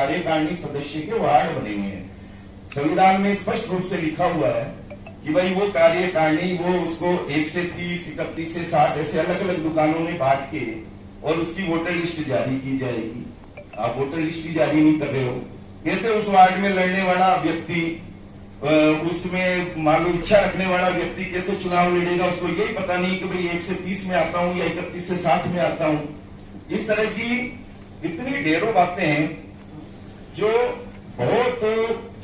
कार्यकारिणी सदस्य के वार्ड बने हुए हैं। संविधान में स्पष्ट रूप से लिखा हुआ है कि भाई वो कार्यकारिणी वो उसको 1 से 30, 31 से 60 ऐसे अलग अलग दुकानों में बांट के और उसकी वोटर लिस्ट जारी की जाएगी। आप वोटर लिस्ट ही जारी नहीं कर रहे हो, कैसे उस वार्ड में लड़ने वाला व्यक्ति, उसमें मान लो इच्छा रखने वाला व्यक्ति कैसे चुनाव लड़ेगा? उसको यही पता नहीं कि भाई 1 से 30 में आता हूं या 31 से 60 में आता हूं। इस तरह की इतनी ढेरों बातें हैं जो बहुत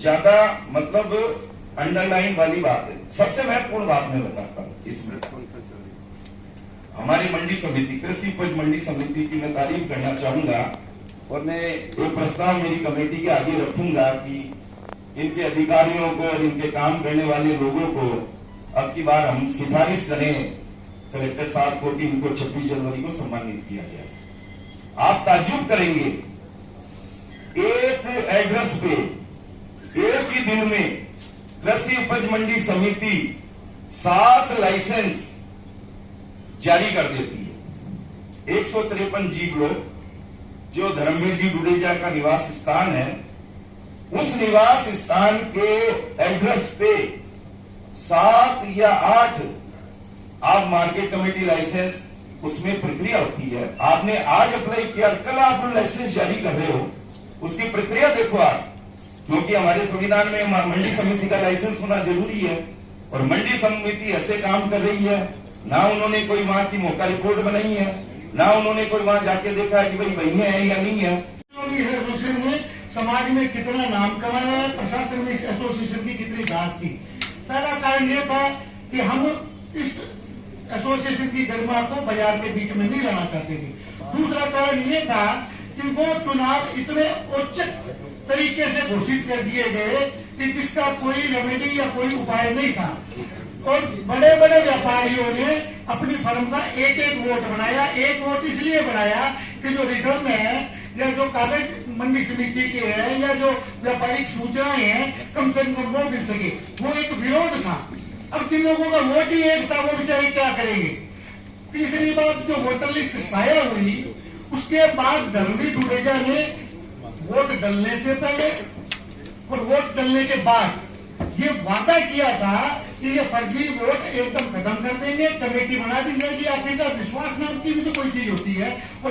ज्यादा मतलब अंडरलाइन वाली बात है। सबसे महत्वपूर्ण बात मैं बताता हूं इसमें, हमारी मंडी समिति, कृषि उपज मंडी समिति की मैं तारीफ करना चाहूंगा और मैं एक प्रस्ताव मेरी कमेटी के आगे रखूंगा कि इनके अधिकारियों को और इनके काम करने वाले लोगों को अब की बार हम सिफारिश करें कलेक्टर साहब को कि इनको 26 जनवरी को सम्मानित किया जाए। आप ताज्जुब करेंगे, एक एड्रेस पे एक ही दिन में कृषि उपज मंडी समिति 7 लाइसेंस जारी कर देती है। 153 जी ब्लॉक जो धर्मवीर जी डुडेजा का निवास स्थान है, उस निवास स्थान के एड्रेस पे 7 या 8 आप मार्केट कमेटी लाइसेंस, उसमें प्रक्रिया होती है। आपने आज अप्लाई किया, कल आप लाइसेंस जारी कर रहे हो, उसकी प्रक्रिया देखो आप, क्योंकि हमारे संविधान में मंडी समिति का लाइसेंस होना जरूरी है। और मंडी समिति ऐसे काम कर रही है, ना उन्होंने कोई वहां की मौका रिपोर्ट बनाई है, ना उन्होंने कोई वहां जाके देखा है कि भाई वही है या नहीं है। समाज में कितना नाम कमाया, प्रशासन में इस एसोसिएशन की कितनी बात की। पहला कारण यह था कि हम इस एसोसिएशन की गरिमा को बाजार के बीच में नहीं लाना चाहते थे। दूसरा कारण यह था कि वो चुनाव इतने औचित्य तरीके से घोषित कर दिए गए कि जिसका कोई रेमेडी या कोई उपाय नहीं था। और बड़े बड़े व्यापारियों ने अपनी फर्म का एक एक वोट बनाया। एक वोट इसलिए बनाया कि जो रिटर्न है या जो कागज मंडी समिति के है या जो व्यापारिक सूचनाएं हैं कम से कम वो मिल सके। वो एक विरोध था। अब जिन लोगों का वोट ही एक था वो बेचारे क्या करेंगे। तीसरी बात, जो वोटर लिस्ट शाया हुई उसके बाद धर्मवीर डुडेजा ने वोट डलने से पहले और वोट डलने के बाद ये वादा किया था कि ये फर्जी वोट एकदम खत्म कर देंगे, कमेटी बना दी जाएगी। आखिरकार विश्वास नाम की भी तो कोई चीज होती है। और